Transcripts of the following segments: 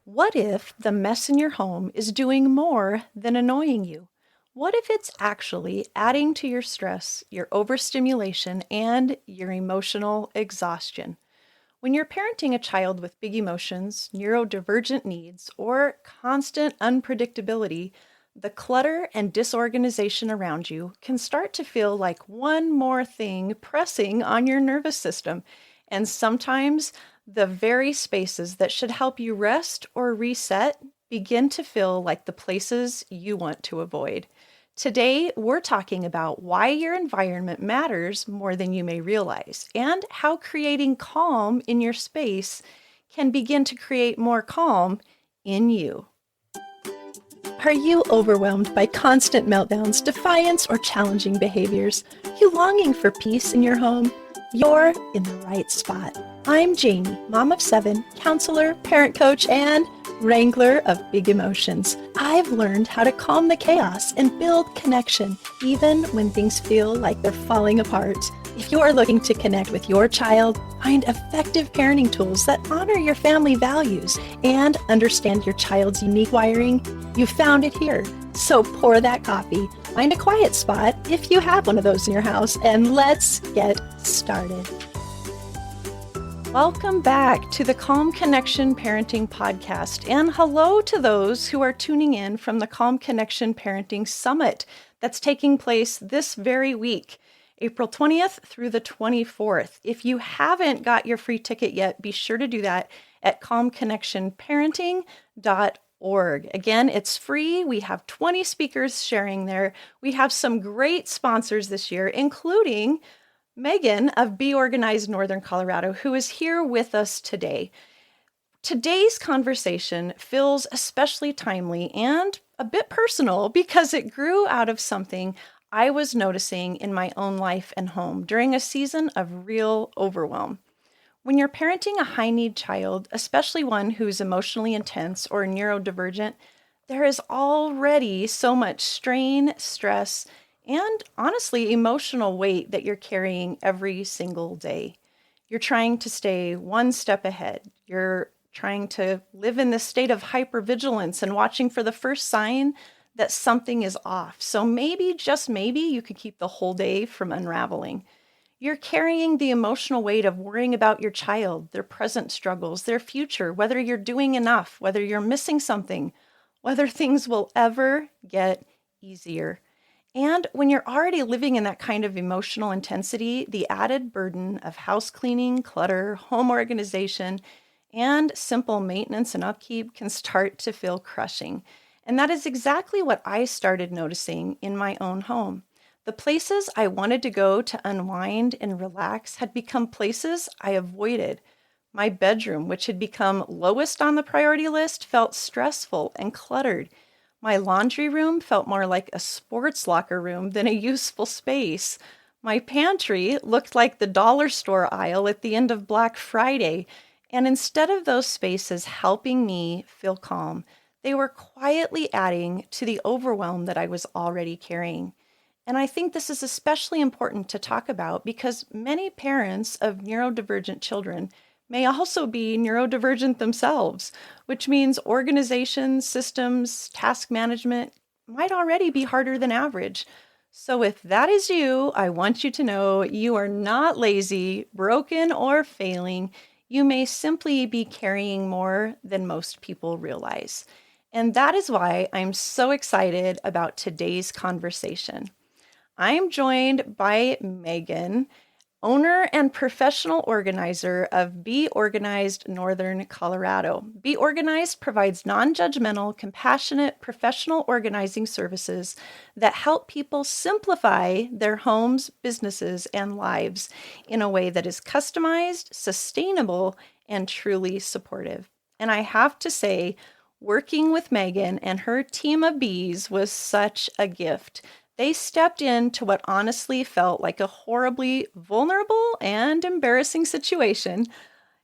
What if the mess in your home is doing more than annoying you? What if it's actually adding to your stress, your overstimulation, and your emotional exhaustion? When you're parenting a child with big emotions, neurodivergent needs, or constant unpredictability, the clutter and disorganization around you can start to feel like one more thing pressing on your nervous system. And sometimes the very spaces that should help you rest or reset begin to feel like the places you want to avoid. Today, we're talking about why your environment matters more than you may realize and how creating calm in your space can begin to create more calm in you. Are you overwhelmed by constant meltdowns, defiance, or challenging behaviors? Are you longing for peace in your home? You're in the right spot. I'm Jamie, mom of 7, counselor, parent coach, and wrangler of big emotions. I've learned how to calm the chaos and build connection, even when things feel like they're falling apart. If you are looking to connect with your child, find effective parenting tools that honor your family values, and understand your child's unique wiring, you found it here. So pour that coffee, find a quiet spot if you have one of those in your house, and let's get started. Welcome back to the Calm Connection Parenting Podcast, and hello to those who are tuning in from the Calm Connection Parenting Summit that's taking place this very week, April 20th through the 24th. If you haven't got your free ticket yet, be sure to do that at calmconnectionparenting.org. Again, it's free. We have 20 speakers sharing there. We have some great sponsors this year, including Megan of Be Organized Northern Colorado, who is here with us today. Today's conversation feels especially timely and a bit personal because it grew out of something I was noticing in my own life and home during a season of real overwhelm. When you're parenting a high-need child, especially one who's emotionally intense or neurodivergent, there is already so much strain, stress, and honestly, emotional weight that you're carrying every single day. You're trying to stay one step ahead. You're trying to live in this state of hypervigilance and watching for the first sign that something is off. So maybe, just maybe, you could keep the whole day from unraveling. You're carrying the emotional weight of worrying about your child, their present struggles, their future, whether you're doing enough, whether you're missing something, whether things will ever get easier. And when you're already living in that kind of emotional intensity, the added burden of house cleaning, clutter, home organization, and simple maintenance and upkeep can start to feel crushing. And that is exactly what I started noticing in my own home. The places I wanted to go to unwind and relax had become places I avoided. My bedroom, which had become lowest on the priority list, felt stressful and cluttered. My laundry room felt more like a sports locker room than a useful space. My pantry looked like the dollar store aisle at the end of Black Friday. And instead of those spaces helping me feel calm, they were quietly adding to the overwhelm that I was already carrying. And I think this is especially important to talk about because many parents of neurodivergent children may also be neurodivergent themselves, which means organization, systems, task management might already be harder than average. So if that is you, I want you to know you are not lazy, broken, or failing. You may simply be carrying more than most people realize. And that is why I'm so excited about today's conversation. I'm joined by Megan, owner and professional organizer of Be Organized Northern Colorado. Be Organized provides non-judgmental, compassionate, professional organizing services that help people simplify their homes, businesses, and lives in a way that is customized, sustainable, and truly supportive. And I have to say, working with Megan and her team of bees was such a gift. They stepped into what honestly felt like a horribly vulnerable and embarrassing situation,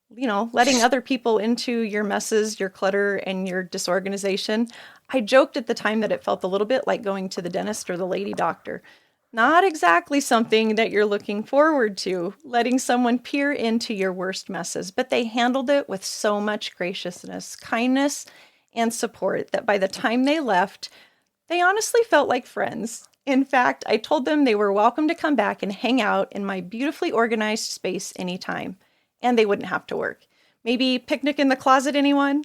letting other people into your messes, your clutter, and your disorganization. I joked at the time that it felt a little bit like going to the dentist or the lady doctor. Not exactly something that you're looking forward to, letting someone peer into your worst messes, but they handled it with so much graciousness, kindness, and support that by the time they left, they honestly felt like friends. In fact, I told them they were welcome to come back and hang out in my beautifully organized space anytime, and they wouldn't have to work. Maybe picnic in the closet, anyone?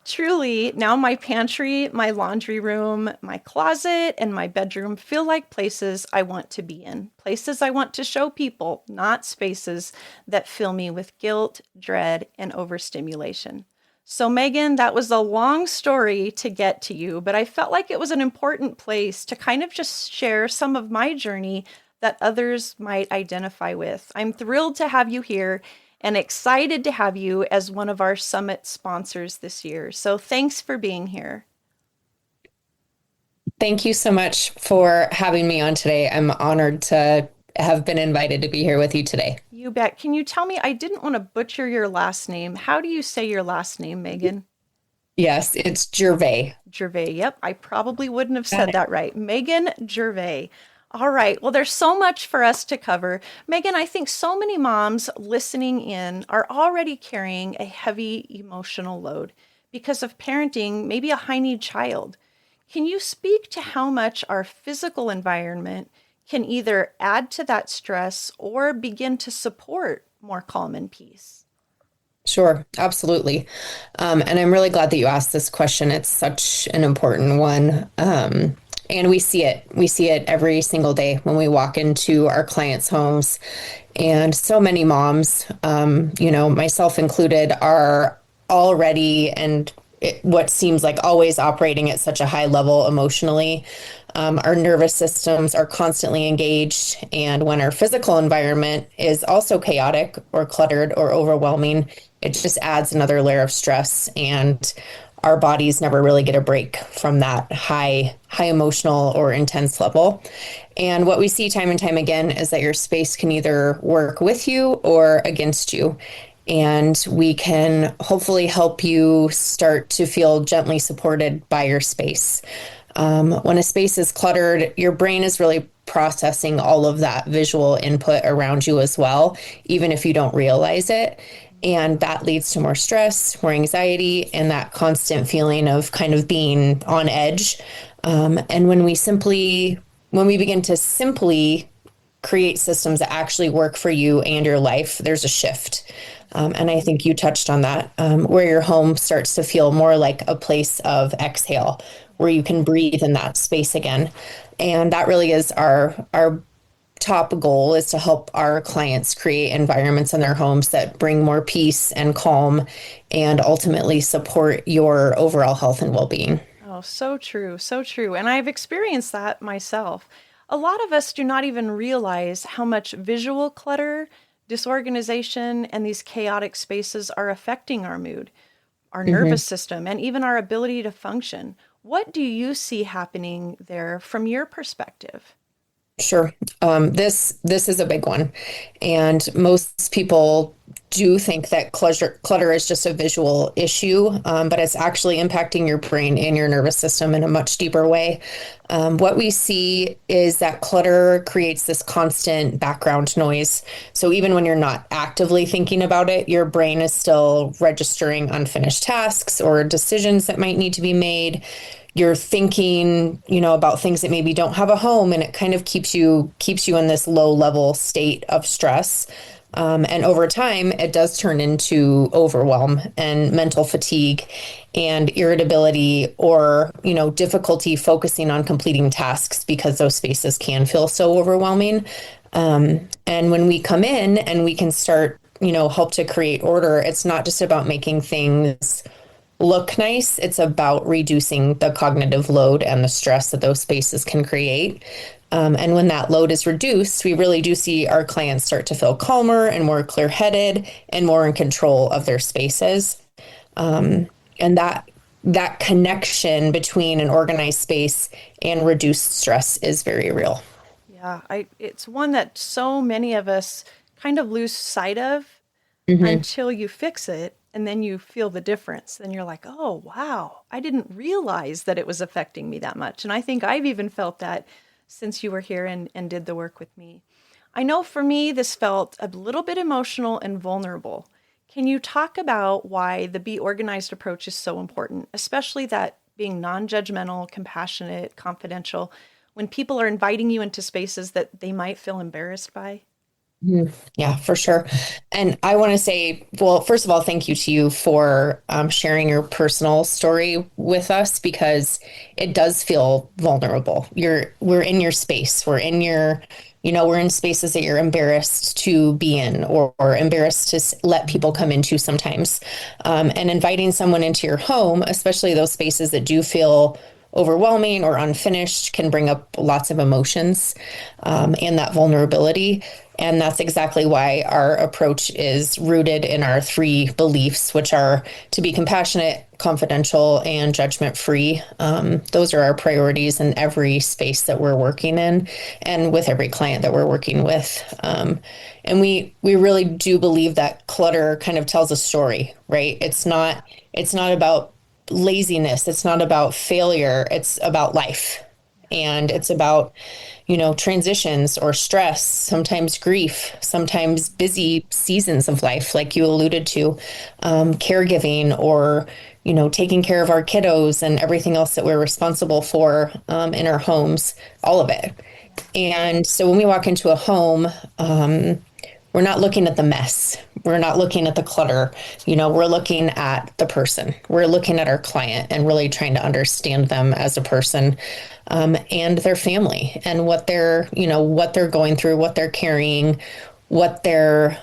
Truly, now my pantry, my laundry room, my closet, and my bedroom feel like places I want to be in, places I want to show people, not spaces that fill me with guilt, dread, and overstimulation. So, Megan, that was a long story to get to you, but I felt like it was an important place to kind of just share some of my journey that others might identify with. I'm thrilled to have you here and excited to have you as one of our summit sponsors this year. So, thanks for being here. Thank you so much for having me on today. I'm honored to have been invited to be here with you today. You bet. Can you tell me? I didn't want to butcher your last name. How do you say your last name, Megan? Yes, it's Gervais. Gervais. Yep, I probably wouldn't have Got said it. that right. Megan Gervais. All right. Well, there's so much for us to cover. Megan, I think so many moms listening in are already carrying a heavy emotional load because of parenting, maybe a high need child. Can you speak to how much our physical environment can either add to that stress or begin to support more calm and peace? Sure, absolutely. And I'm really glad that you asked this question. It's such an important one. And we see it. We see it every single day when we walk into our clients' homes. And so many moms, myself included, are already what seems like always operating at such a high level emotionally. Our nervous systems are constantly engaged. And when our physical environment is also chaotic or cluttered or overwhelming, it just adds another layer of stress. And our bodies never really get a break from that high emotional or intense level. And what we see time and time again is that your space can either work with you or against you. And we can hopefully help you start to feel gently supported by your space. When a space is cluttered, your brain is really processing all of that visual input around you as well, even if you don't realize it. And that leads to more stress, more anxiety, and that constant feeling of kind of being on edge. And when we begin to simply create systems that actually work for you and your life, there's a shift. And I think you touched on that, where your home starts to feel more like a place of exhale, where you can breathe in that space again. And that really is our top goal, is to help our clients create environments in their homes that bring more peace and calm and ultimately support your overall health and well-being. Oh, so true, so true. And I've experienced that myself. A lot of us do not even realize how much visual clutter, disorganization, and these chaotic spaces are affecting our mood, our Mhm. nervous system, and even our ability to function. What do you see happening there from your perspective? Sure. This is a big one, and most people do think that clutter is just a visual issue, but it's actually impacting your brain and your nervous system in a much deeper way. What we see is that clutter creates this constant background noise. So even when you're not actively thinking about it, your brain is still registering unfinished tasks or decisions that might need to be made. You're thinking, about things that maybe don't have a home, and it kind of keeps you in this low level state of stress. And over time, it does turn into overwhelm and mental fatigue and irritability, or, difficulty focusing on completing tasks because those spaces can feel so overwhelming. And when we come in and we can start, help to create order, it's not just about making things look nice. It's about reducing the cognitive load and the stress that those spaces can create. And when that load is reduced, we really do see our clients start to feel calmer and more clear headed and more in control of their spaces. And that connection between an organized space and reduced stress is very real. Yeah, it's one that so many of us kind of lose sight of Hmm. until you fix it and then you feel the difference. Then you're like, oh, wow, I didn't realize that it was affecting me that much. And I think I've even felt that since you were here and did the work with me. I know for me, this felt a little bit emotional and vulnerable. Can you talk about why the Be Organized approach is so important, especially that being non judgmental, compassionate, confidential, when people are inviting you into spaces that they might feel embarrassed by? Mhm. Yeah, for sure. And I want to say, well, first of all, thank you to you for sharing your personal story with us because it does feel vulnerable. We're in your space. We're in your, we're in spaces that you're embarrassed to be in or embarrassed to let people come into sometimes. And inviting someone into your home, especially those spaces that do feel overwhelming or unfinished, can bring up lots of emotions and that vulnerability. And that's exactly why our approach is rooted in our three beliefs, which are to be compassionate, confidential, and judgment free. Those are our priorities in every space that we're working in and with every client that we're working with. And we really do believe that clutter kind of tells a story, right? It's not about laziness. It's not about failure. It's about life. And it's about, transitions or stress, sometimes grief, sometimes busy seasons of life, like you alluded to, caregiving or, taking care of our kiddos and everything else that we're responsible for in our homes, all of it. And so when we walk into a home, we're not looking at the mess. We're not looking at the clutter. We're looking at the person. We're looking at our client and really trying to understand them as a person and their family and what they're going through, what they're carrying, what their,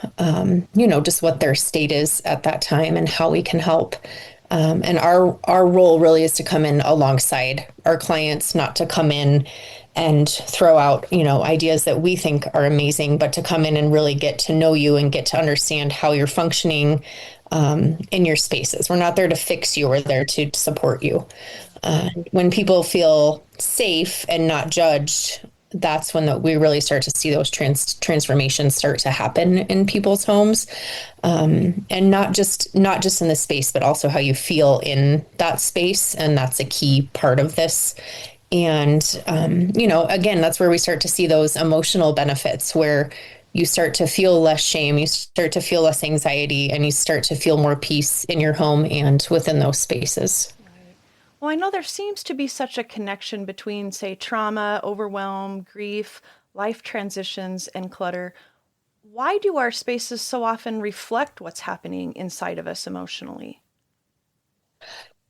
just what their state is at that time and how we can help. And our role really is to come in alongside our clients, not to come in and throw out, ideas that we think are amazing, but to come in and really get to know you and get to understand how you're functioning in your spaces. We're not there to fix you, we're there to support you. When people feel safe and not judged, that's when we really start to see those transformations start to happen in people's homes, and not just in the space, but also how you feel in that space, and that's a key part of this. And again, that's where we start to see those emotional benefits, where you start to feel less shame, you start to feel less anxiety, and you start to feel more peace in your home and within those spaces. Right. Well, I know there seems to be such a connection between, say, trauma, overwhelm, grief, life transitions, and clutter. Why do our spaces so often reflect what's happening inside of us emotionally?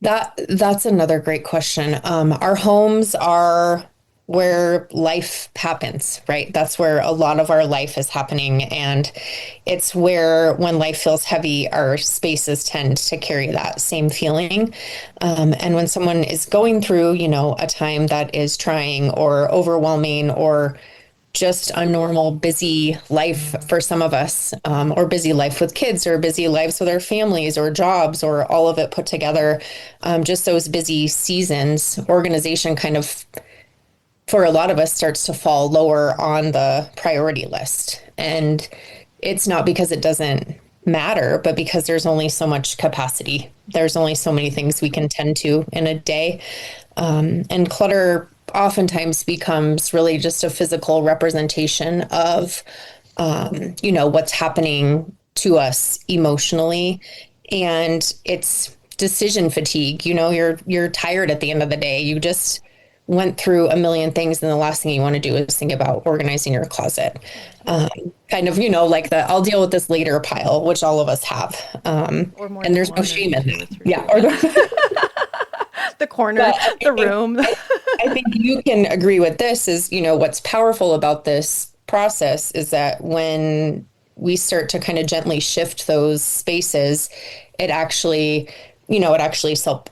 That's another great question. Our homes are where life happens, right? That's where a lot of our life is happening. And it's where, when life feels heavy, our spaces tend to carry that same feeling. And when someone is going through, a time that is trying or overwhelming or just a normal busy life for some of us, or busy life with kids, or busy lives with our families, or jobs, or all of it put together. Just those busy seasons, organization kind of, for a lot of us, starts to fall lower on the priority list. And it's not because it doesn't matter, but because there's only so much capacity. There's only so many things we can tend to in a day. And clutter oftentimes becomes really just a physical representation of, what's happening to us emotionally. And it's decision fatigue. You're tired at the end of the day. You just went through a million things, and the last thing you want to do is think about organizing your closet. Um, Kind of, like the I'll deal with this later pile, which all of us have. Or more And than there's no one or shame in two or that. three. Yeah. Yeah. The corner, But the room. I think you can agree with this is, what's powerful about this process is that when we start to kind of gently shift those spaces, it actually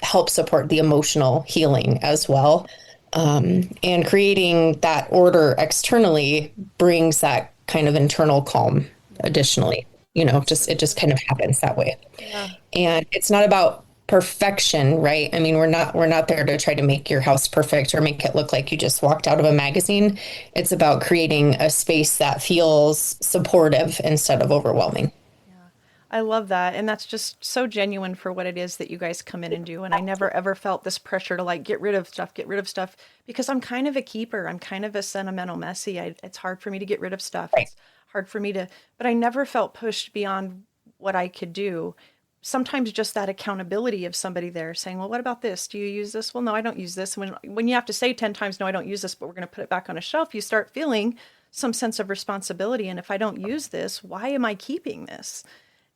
helps support the emotional healing as well. And creating that order externally brings that kind of internal calm additionally. It just kind of happens that way. Yeah. And it's not about perfection, right? I mean, we're not there to try to make your house perfect or make it look like you just walked out of a magazine. It's about creating a space that feels supportive instead of overwhelming. Yeah. I love that. And that's just so genuine for what it is that you guys come in and do. And I never ever felt this pressure to like get rid of stuff because I'm kind of a keeper. I'm kind of a sentimental messy. It's hard for me to get rid of stuff. Right. It's hard for me to, but I never felt pushed beyond what I could do. Sometimes just that accountability of somebody there saying, well, what about this? Do you use this? Well, no, I don't use this. When you have to say 10 times, no, I don't use this, but we're going to put it back on a shelf, you start feeling some sense of responsibility. And if I don't use this, why am I keeping this?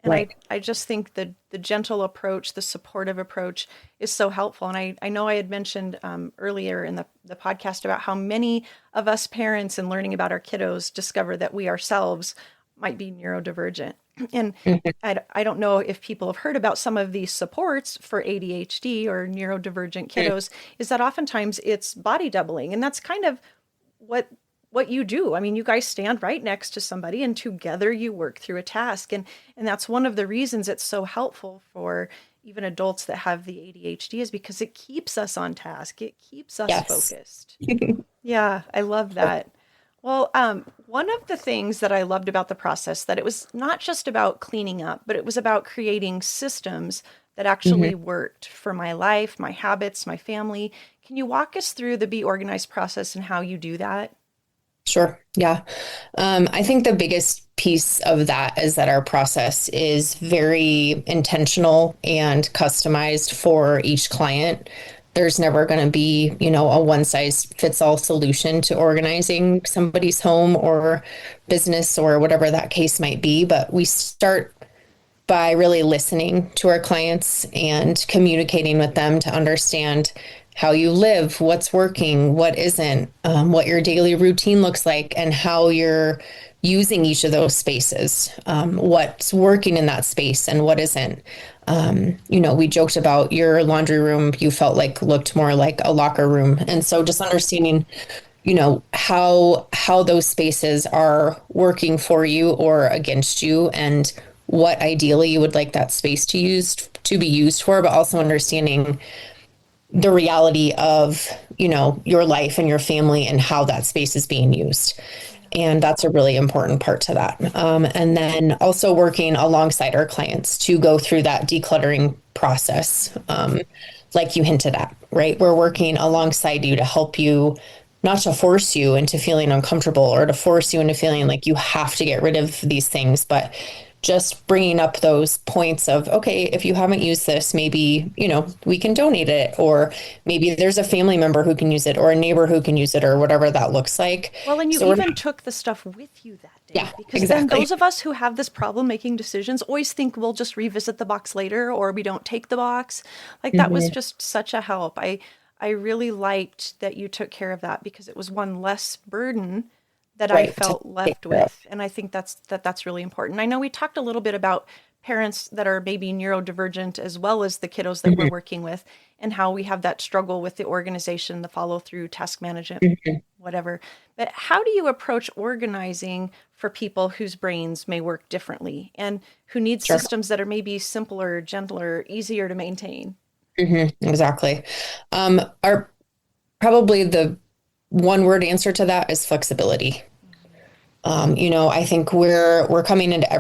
And Right. I just think the gentle approach, the supportive approach is so helpful. And I know I had mentioned earlier in the podcast about how many of us parents in learning about our kiddos discover that we ourselves might be neurodivergent. And Mhm. I don't know if people have heard about some of these supports for ADHD or neurodivergent kiddos, is that oftentimes it's body doubling. And that's kind of what what you do. I mean, you guys stand right next to somebody and together you work through a task. And that's one of the reasons it's so helpful for even adults that have the ADHD is because it keeps us on task. It keeps us Yes. focused. Yeah, I love that. Well, one of the things that I loved about the process that it was not just about cleaning up, but it was about creating systems that Mhm. actually worked for my life, my habits, my family. Can you walk us through the be organized process and how you do that? Sure. Yeah. I think the biggest piece of that is that our process is very intentional and customized for each client. There's never going to be, a one size fits all solution to organizing somebody's home or business or whatever that case might be. But we start by really listening to our clients and communicating with them to understand how you live, what's working, what isn't, what your daily routine looks like, and how you're using each of those spaces, what's working in that space and what isn't. We joked about your laundry room, you felt like looked more like a locker room. And so just understanding how those spaces are working for you or against you and what ideally you would like that space to be used for, but also understanding the reality of your life and your family and how that space is being used. And that's a really important part to that. And then also working alongside our clients to go through that decluttering process, like you hinted at, right? We're working alongside you to help you, not to force you into feeling uncomfortable or to force you into feeling like you have to get rid of these things, but just bringing up those points of, okay, if you haven't used this, maybe, we can donate it, or maybe there's a family member who can use it, or a neighbor who can use it, or whatever that looks like. Well, and you So we're even not, took the stuff with you that yeah, day because then exactly. those of us who have this problem making decisions always think we'll just revisit the box later or we don't take the box. Like that was Mhm. just such a help. I really liked that you took care of that because it was one less burden that I Right. To felt take left care of. with. And I think that's really important. I know we talked a little bit about parents that are maybe neurodivergent as well as the kiddos that we're Mhm. working with and how we have that struggle with the organization, the follow through, task management, Mhm. whatever. But how do you approach organizing for people whose brains may work differently and who need Sure. systems that are maybe simpler, gentler, easier to maintain? Exactly. Our probably the one word answer to that is flexibility. I think we're coming into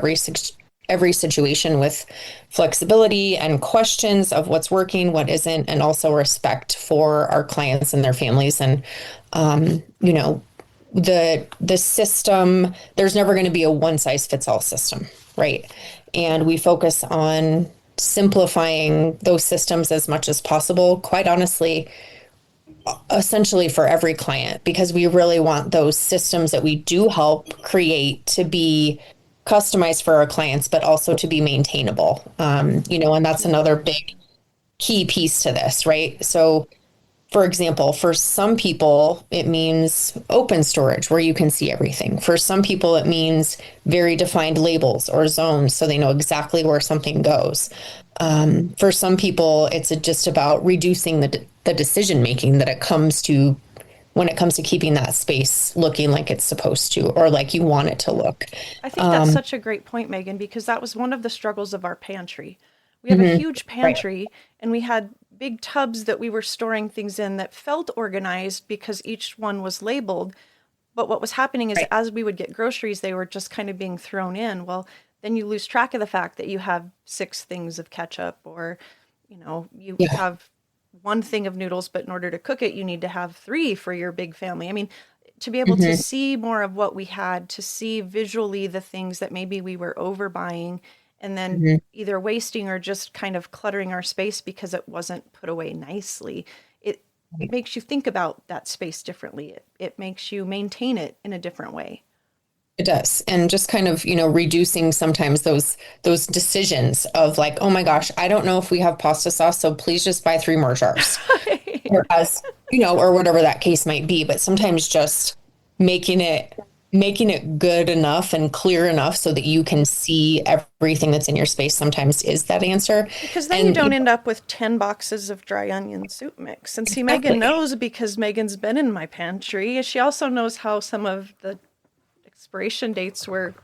every situation with flexibility and questions of what's working, what isn't, and also respect for our clients and their families. And the system, there's never going to be a one size fits all system, right? And we focus on simplifying those systems as much as possible. Quite honestly, essentially for every client, because we really want those systems that we do help create to be customized for our clients, but also to be maintainable. And that's another Key. big key piece to this, right? So, for example, for some people, it means open storage where you can see everything. For some people, it means very defined labels or zones so they know exactly where something goes. For some people, it's just about reducing the decision making that it comes to when it comes to keeping that space looking like it's supposed to or like you want it to look. I think that's such a great point, Megan, because that was one of the struggles of our pantry. We have a Mhm. huge Right. pantry and we had big tubs that we were storing things in that felt organized because each one was labeled. But what was happening is Right. as we would get groceries, they were just kind of being thrown in. Well, then you lose track of the fact that you have 6 things of ketchup, or, you Yeah. have 1 thing of noodles, but in order to cook it, you need to have 3 for your big family. I mean, to be able to Hmm. see more of what we had, to see visually the things that maybe we were overbuying and then Hmm. either wasting or just kind of cluttering our space because it wasn't put away nicely. It makes you think about that space differently. It makes you maintain it in a different way. It does. And just kind of, reducing sometimes those decisions of like, oh my gosh, I don't know if we have pasta sauce, so please just buy 3 more jars. Whereas, or whatever that case might be, but sometimes just making it making it good enough and clear enough so that you can see everything that's in your space sometimes is that answer. Because then you And don't end up with 10 boxes of dry onion soup mix. And see, Megan exactly. knows because Megan's been in my pantry. She also knows how some of the expiration dates were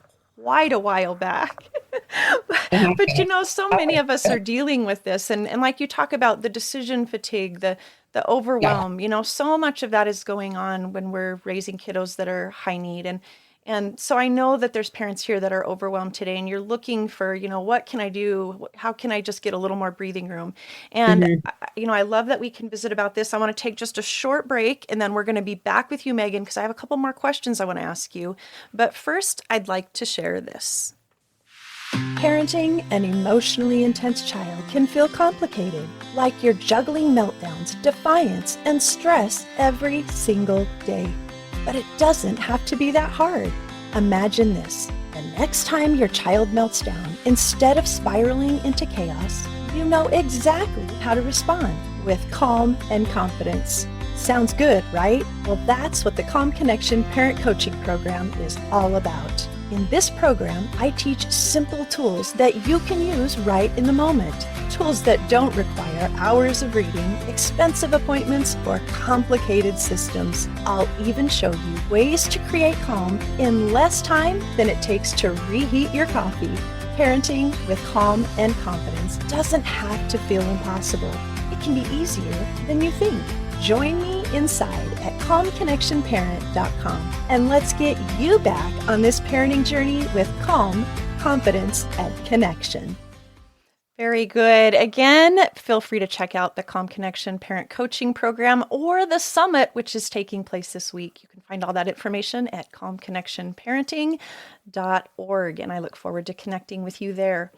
quite a while back. But so many of us are dealing with this. And like you talk about the decision fatigue, the Yeah. overwhelm, so much of that is going on when we're raising kiddos that are high need. And so I know that there's parents here that are overwhelmed today, and you're looking for, what can I do? How can I just get a little more breathing room? And, Mhm. I love that we can visit about this. I want to take just a short break, and then we're going to be back with you, Megan, because I have a couple more questions I want to ask you. But first, I'd like to share this. Parenting an emotionally intense child can feel complicated, like you're juggling meltdowns, defiance, and stress every single day. But it doesn't have to be that hard. Imagine this. The next time your child melts down, instead of spiraling into chaos, you know exactly how to respond with calm and confidence. Sounds good, right? Well, that's what the Calm Connection Parent Coaching Program is all about. In this program, I teach simple tools that you can use right in the moment. Tools that don't require hours of reading, expensive appointments, or complicated systems. I'll even show you ways to create calm in less time than it takes to reheat your coffee. Parenting with calm and confidence doesn't have to feel impossible. It can be easier than you think. Join me inside at calmconnectionparent.com and let's get you back on this parenting journey with calm, confidence, and connection. Very good. Again, feel free to check out the Calm Connection Parent Coaching Program or the Summit, which is taking place this week. You can find all that information at calmconnectionparenting.org, and I look forward to connecting with you there.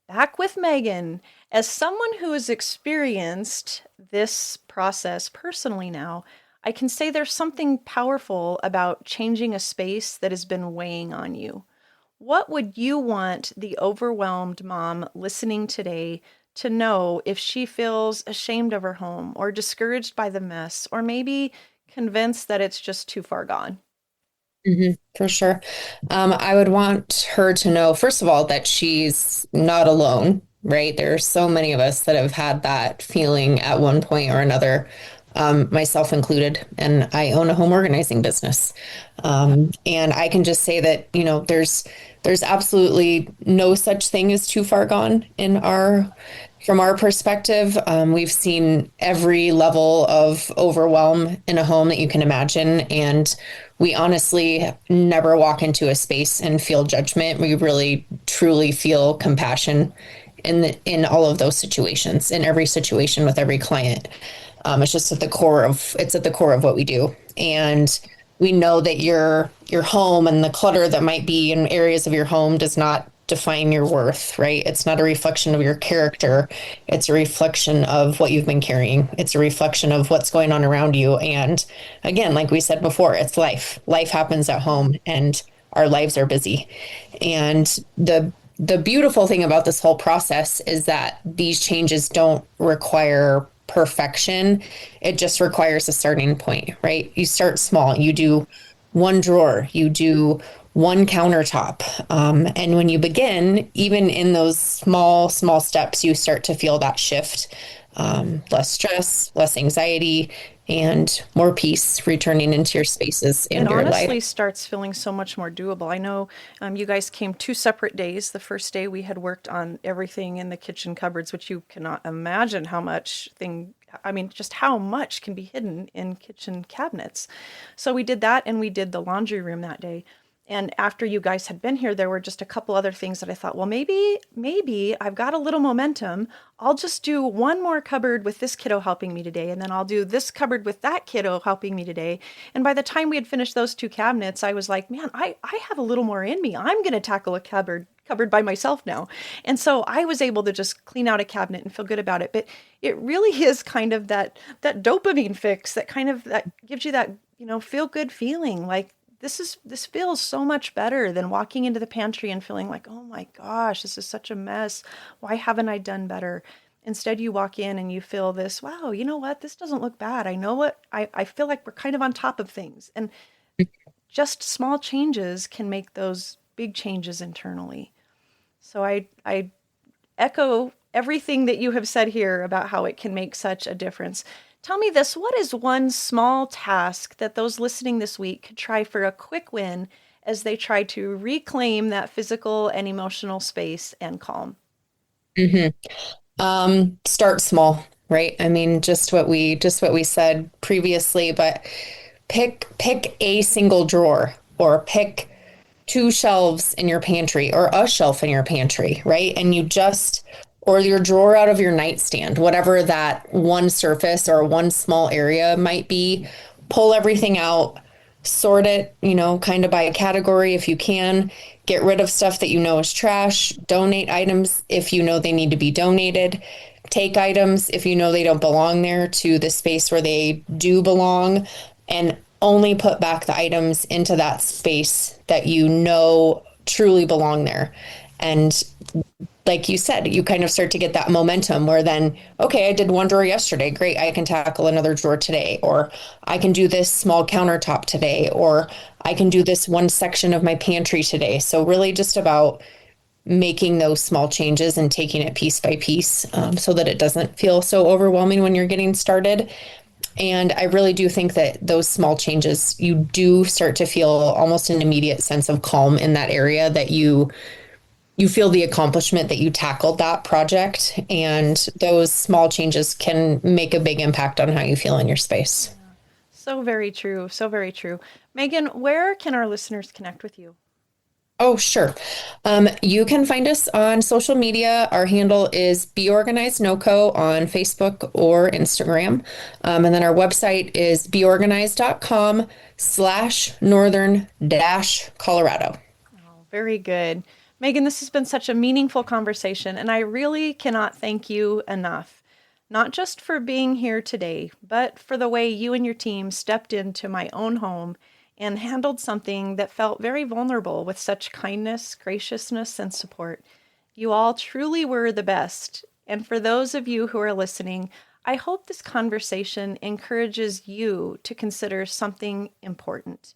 Back with Megan. As someone who has experienced this process personally now, I can say there's something powerful about changing a space that has been weighing on you. What would you want the overwhelmed mom listening today to know if she feels ashamed of her home or discouraged by the mess or maybe convinced that it's just too far gone? For sure. I would want her to know, first of all, that she's not alone, right? There are so many of us that have had that feeling at one point or another, myself included, and I own a home organizing business. And I can just say that, there's absolutely no such thing as too far gone from our perspective. We've seen every level of overwhelm in a home that you can imagine. And we honestly never walk into a space and feel judgment. We really, truly feel compassion in all of those situations, in every situation with every client. It's just at the core of what we do. And we know that your home and the clutter that might be in areas of your home does not define your worth, right? It's not a reflection of your character. It's a reflection of what you've been carrying. It's a reflection of what's going on around you. And again, like we said before, it's life. Life happens at home and our lives are busy. And the beautiful thing about this whole process is that these changes don't require perfection. It just requires a starting point, right? You start small. You do one drawer, you do one countertop. And when you begin, even in those small steps, you start to feel that shift. Less stress, less anxiety, and more peace returning into your spaces It and your life. honestly starts feeling so much more doable. I know you guys came 2 separate days. The first day we had worked on everything in the kitchen cupboards, which you cannot imagine just how much can be hidden in kitchen cabinets. So we did that and we did the laundry room that day. And after you guys had been here, there were just a couple other things that I thought, well, maybe I've got a little momentum. I'll just do one more cupboard with this kiddo helping me today. And then I'll do this cupboard with that kiddo helping me today. And by the time we had finished those 2 cabinets, I was like, man, I have a little more in me. I'm going to tackle a cupboard by myself now. And so I was able to just clean out a cabinet and feel good about it. But it really is kind of that dopamine fix that gives you that, feel good feeling. Like, this feels so much better than walking into the pantry and feeling like, oh my gosh, this is such a mess. Why haven't I done better? Instead, you walk in and you feel this, wow, you know what? This doesn't look bad. I know what I feel like we're kind of on top of things. And just small changes can make those big changes internally. So I echo everything that you have said here about how it can make such a difference. Tell me this, what is one small task that those listening this week could try for a quick win as they try to reclaim that physical and emotional space and calm? Start small, right? I mean, just what we said previously, but pick a single drawer, or pick 2 shelves in your pantry, or a shelf in your pantry, right? And or your drawer out of your nightstand, whatever that one surface or one small area might be, pull everything out, sort it, kind of by a category if you can, get rid of stuff that is trash, donate items if they need to be donated, take items if they don't belong there to the space where they do belong, and only put back the items into that space that truly belong there. And like you said, you kind of start to get that momentum where then, okay, I did one drawer yesterday. Great. I can tackle another drawer today, or I can do this small countertop today, or I can do this one section of my pantry today. So really just about making those small changes and taking it piece by piece, so that it doesn't feel so overwhelming when you're getting started. And I really do think that those small changes, you do start to feel almost an immediate sense of calm in that area, that you feel the accomplishment that you tackled that project, and those small changes can make a big impact on how you feel in your space. So very true. So very true. Megan, where can our listeners connect with you? Oh, sure. You can find us on social media. Our handle is Be Organized NoCo on Facebook or Instagram. And then our website is beorganized.com/northern-Colorado. Oh, very good. Megan, this has been such a meaningful conversation, and I really cannot thank you enough. Not just for being here today, but for the way you and your team stepped into my own home and handled something that felt very vulnerable with such kindness, graciousness, and support. You all truly were the best. And for those of you who are listening, I hope this conversation encourages you to consider something important.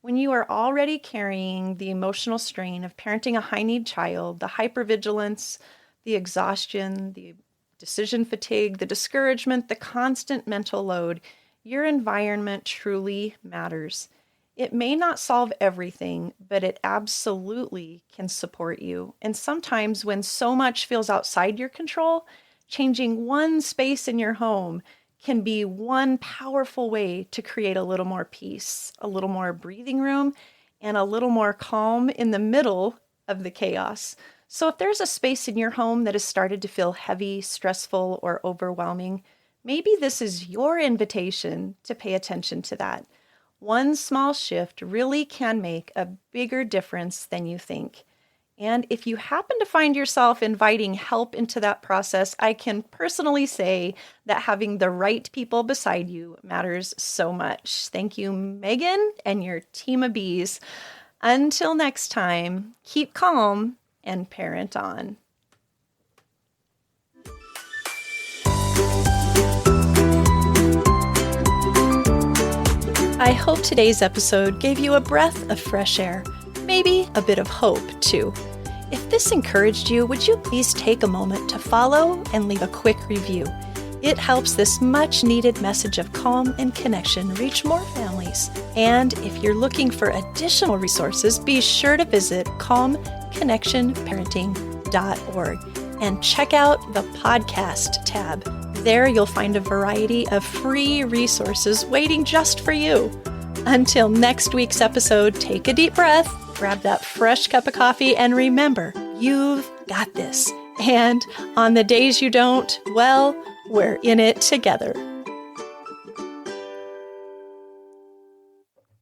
When you are already carrying the emotional strain of parenting a high-need child, the hypervigilance, the exhaustion, the decision fatigue, the discouragement, the constant mental load, your environment truly matters. It may not solve everything, but it absolutely can support you. And sometimes when so much feels outside your control, changing one space in your home can be one powerful way to create a little more peace, a little more breathing room, and a little more calm in the middle of the chaos. So if there's a space in your home that has started to feel heavy, stressful, or overwhelming, maybe this is your invitation to pay attention to that. One small shift really can make a bigger difference than you think. And if you happen to find yourself inviting help into that process, I can personally say that having the right people beside you matters so much. Thank you, Megan, and your team of bees. Until next time, keep calm and parent on. I hope today's episode gave you a breath of fresh air, maybe a bit of hope, too. If this encouraged you, would you please take a moment to follow and leave a quick review? It helps this much-needed message of calm and connection reach more families. And if you're looking for additional resources, be sure to visit calmconnectionparenting.org and check out the podcast tab. There you'll find a variety of free resources waiting just for you. Until next week's episode, take a deep breath, grab that fresh cup of coffee, and remember, you've got this. And on the days you don't, well, we're in it together.